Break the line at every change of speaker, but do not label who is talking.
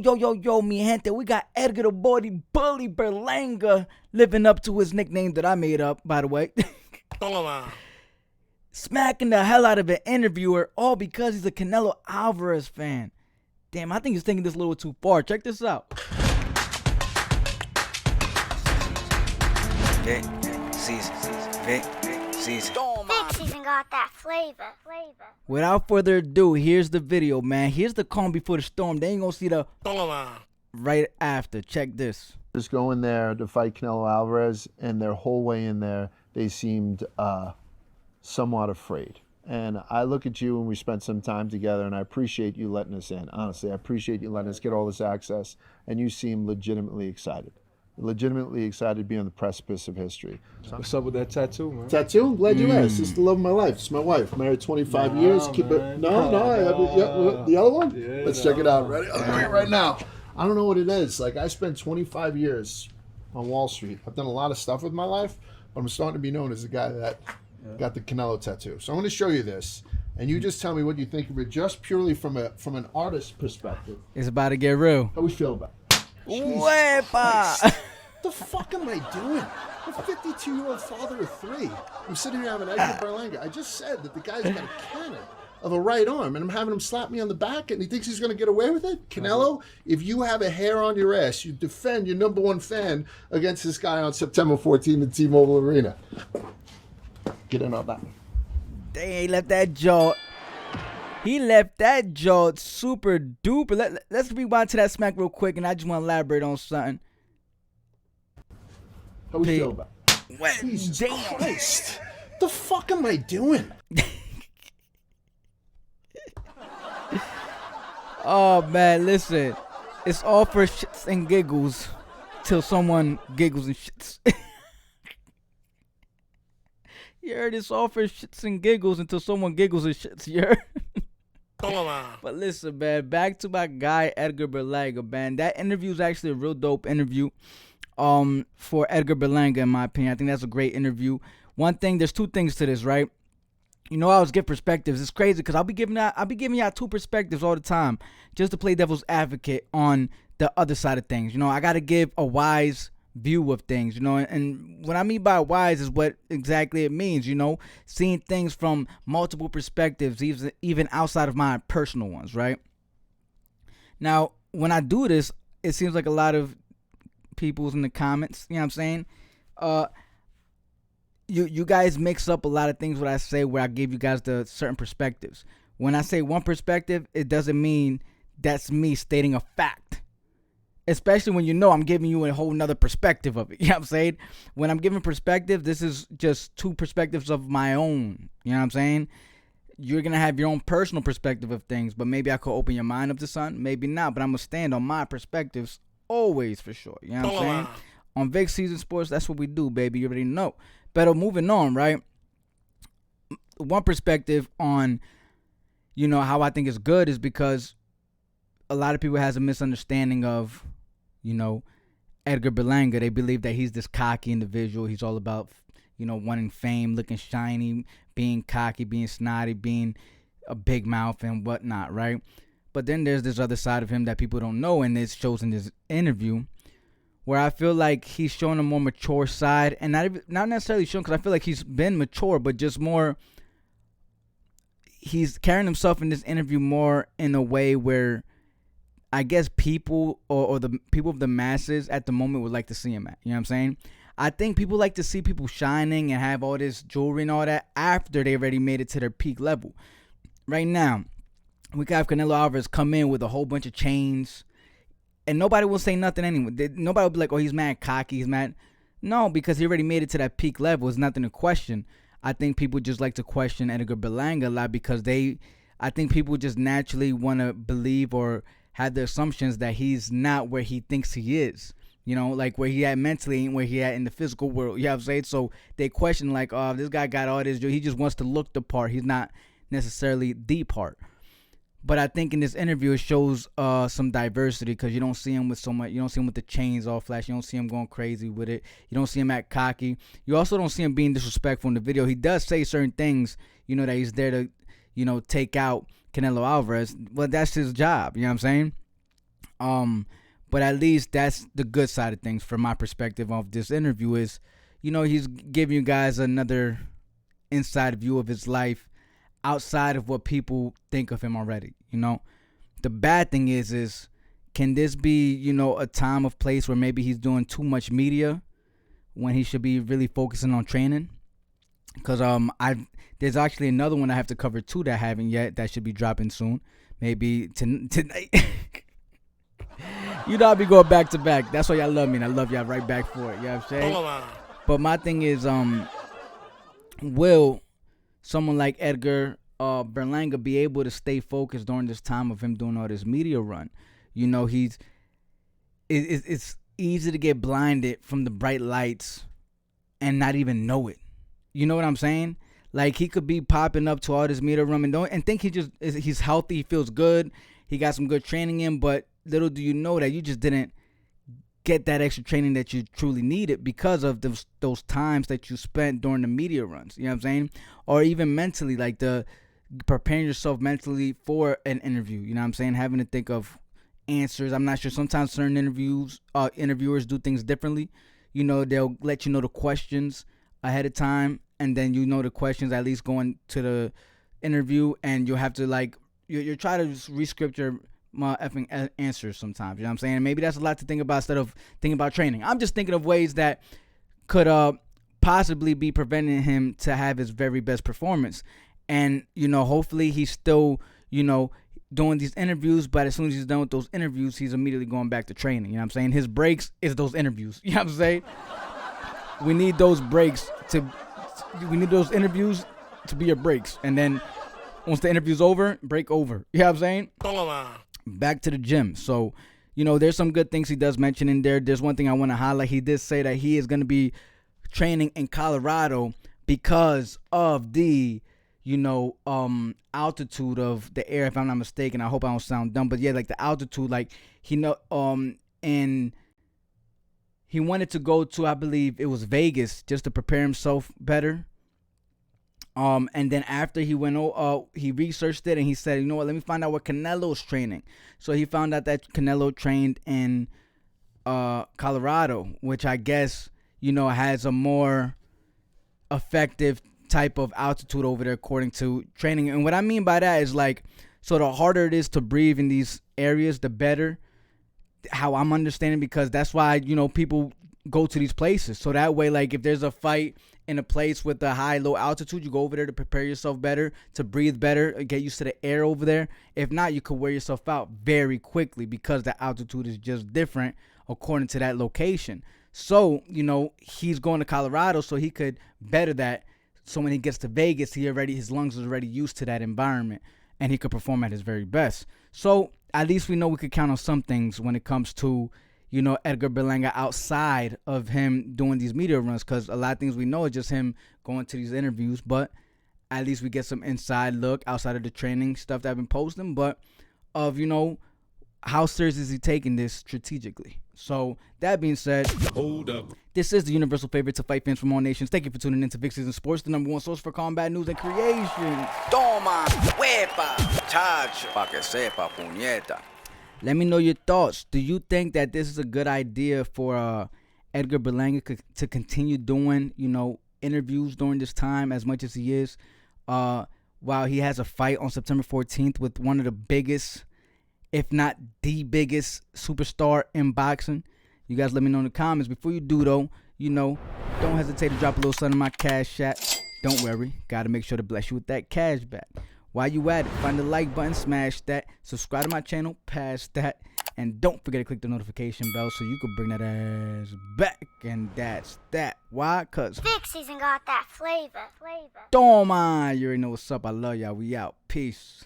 Yo, mi gente, we got Edgar the Body Bully Berlanga living up to his nickname that I made up, by the way. Smacking the hell out of an interviewer, all because he's a Canelo Alvarez fan. Damn, I think he's thinking this a little too far. Check this out.
VIC SZN, VIC SZN.
VIC SZN got that flavor.
Without further ado, here's the video, man. Here's the calm before the storm. They ain't gonna see the right after. Check this.
Just go in there to fight Canelo Alvarez, and their whole way in there, they seemed somewhat afraid. And I look at you and we spent some time together, and I appreciate you letting us in. Honestly, I appreciate you letting us get all this access, and you seem legitimately excited. Legitimately excited to be on the precipice of history.
What's up with that tattoo, man?
Tattoo? I'm glad you asked. It's the love of my life. It's my wife. Married 25 years. Keep it. The other one?
Yeah,
Let's check it out. Ready? I'll do it right now. I don't know what it is. Like, I spent 25 years on Wall Street. I've done a lot of stuff with my life, but I'm starting to be known as the guy that got the Canelo tattoo. So I'm going to show you this, and you just tell me what you think of it, just purely from an artist perspective.
It's about to get real.
How we feel about it?
Wepa!
The fuck am I doing? I'm a 52-year-old father of three. I'm sitting here having Edgar Berlanga. I just said that the guy's got a cannon of a right arm, and I'm having him slap me on the back, and he thinks he's going to get away with it? Canelo, if you have a hair on your ass, you defend your number one fan against this guy on September 14th in T-Mobile Arena. Get in on that.
They left that jaw. He left that jaw super duper. Let's rewind to that smack real quick, and I just want to elaborate on something.
How we feel about it? Jesus Christ. The fuck am I doing?
Oh, man, listen. It's all for shits and giggles till someone giggles and shits. You heard? It's all for shits and giggles until someone giggles and shits. You heard? But listen, man, back to my guy Edgar Berlanga, man. That interview is actually a real dope interview for Edgar Berlanga, in my opinion. I think that's a great interview. One thing, there's two things to this, right? You know, I always give perspectives. It's crazy because I'll be giving y'all two perspectives all the time just to play devil's advocate on the other side of things. You know, I got to give a wise view of things, you know, and what I mean by wise is what exactly it means, you know, seeing things from multiple perspectives, even outside of my personal ones, right? Now, when I do this, it seems like a lot of people's in the comments, you know what I'm saying? You guys mix up a lot of things when I say where I give you guys the certain perspectives. When I say one perspective, it doesn't mean that's me stating a fact. Especially when you know I'm giving you a whole nother perspective of it. You know what I'm saying? When I'm giving perspective, this is just two perspectives of my own. You know what I'm saying? You're going to have your own personal perspective of things, but maybe I could open your mind up to something. Maybe not, but I'm going to stand on my perspectives always for sure. You know what I'm saying? On VIC SZN Sports, that's what we do, baby. You already know. But moving on, right? One perspective on, you know, how I think it's good is because a lot of people has a misunderstanding of, you know, Edgar Berlanga. They believe that he's this cocky individual. He's all about, you know, wanting fame, looking shiny, being cocky, being snotty, being a big mouth and whatnot, right? But then there's this other side of him that people don't know, and it shows in this interview where I feel like he's showing a more mature side, and not necessarily showing, because I feel like he's been mature, but just more, he's carrying himself in this interview more in a way where I guess people or the people of the masses at the moment would like to see him at. You know what I'm saying? I think people like to see people shining and have all this jewelry and all that after they already made it to their peak level. Right now, we can have Canelo Alvarez come in with a whole bunch of chains, and nobody will say nothing anyway. Nobody will be like, oh, he's mad cocky, he's mad. No, because he already made it to that peak level. It's nothing to question. I think people just like to question Edgar Berlanga a lot because I think people just naturally want to believe or had the assumptions that he's not where he thinks he is. You know, like where he at mentally and where he at in the physical world. You know what I'm saying? So they question like, oh, this guy got all this. He just wants to look the part. He's not necessarily the part. But I think in this interview it shows some diversity because you don't see him with so much. You don't see him with the chains all flash. You don't see him going crazy with it. You don't see him act cocky. You also don't see him being disrespectful in the video. He does say certain things, you know, that he's there to, you know, take out Canelo Alvarez. Well, that's his job. You know what I'm saying? But at least that's the good side of things from my perspective of this interview is, he's giving you guys another inside view of his life outside of what people think of him already. The bad thing is can this be, a time of place where maybe he's doing too much media when he should be really focusing on training? Because there's actually another one I have to cover too that I haven't yet that should be dropping soon. Maybe tonight. I'll be going back to back. That's why y'all love me, and I love y'all right back for it. You know what I'm saying? But my thing is, will someone like Edgar Berlanga be able to stay focused during this time of him doing all this media run? It's easy to get blinded from the bright lights and not even know it. You know what I'm saying? Like, he could be popping up to all this media room and think he's healthy, he feels good, he got some good training in, but little do you know that you just didn't get that extra training that you truly needed because of those times that you spent during the media runs. You know what I'm saying? Or even mentally, like preparing yourself mentally for an interview. You know what I'm saying? Having to think of answers. I'm not sure. Sometimes certain interviewers do things differently. They'll let you know the questions ahead of time, and then the questions at least going to the interview, and you'll have to you're trying to re-script your effing answers sometimes. You know what I'm saying? Maybe that's a lot to think about instead of thinking about training. I'm just thinking of ways that could possibly be preventing him to have his very best performance. And hopefully he's still doing these interviews, but as soon as he's done with those interviews, he's immediately going back to training. You know what I'm saying? His breaks is those interviews. You know what I'm saying? We need those breaks we need those interviews to be your breaks. And then once the interview's over, break over. You know what I'm saying? Back to the gym. So, there's some good things he does mention in there. There's one thing I want to highlight. He did say that he is going to be training in Colorado because of the, altitude of the air, if I'm not mistaken. I hope I don't sound dumb, but yeah, like the altitude, and he wanted to go to, I believe it was Vegas, just to prepare himself better. And then after he went, he researched it and he said, let me find out where Canelo's training. So he found out that Canelo trained in Colorado, which I guess, has a more effective type of altitude over there according to training. And what I mean by that is so the harder it is to breathe in these areas, the better, how I'm understanding, because that's why, people go to these places. So that way, if there's a fight in a place with a low altitude, you go over there to prepare yourself better, to breathe better, get used to the air over there. If not, you could wear yourself out very quickly because the altitude is just different according to that location. So, he's going to Colorado so he could better that. So when he gets to Vegas, his lungs are already used to that environment and he could perform at his very best. So at least we know we could count on some things when it comes to, Edgar Berlanga outside of him doing these media runs, because a lot of things we know is just him going to these interviews, but at least we get some inside look outside of the training stuff that I've been posting, but of, how serious is he taking this strategically? So that being said,
Hold up.
This is the universal favorite to fight fans from all nations. Thank you for tuning in to VIC SZN Sports, the #1 source for combat news and creation.
Toma, huepa, chacho, pa que sepa, puñeta.
Let me know your thoughts. Do you think that this is a good idea for Edgar Berlanga to continue doing, interviews during this time as much as he is, while he has a fight on September 14th with one of the biggest, if not the biggest superstar in boxing? You guys let me know in the comments. Before you do, though, don't hesitate to drop a little something in my cash app. Don't worry. Got to make sure to bless you with that cash back. While you at it, find the like button, smash that, subscribe to my channel, pass that, and don't forget to click the notification bell so you can bring that ass back. And that's that. Why? Because
VIC SZN got that flavor.
Toma! You already know what's up. I love y'all. We out. Peace.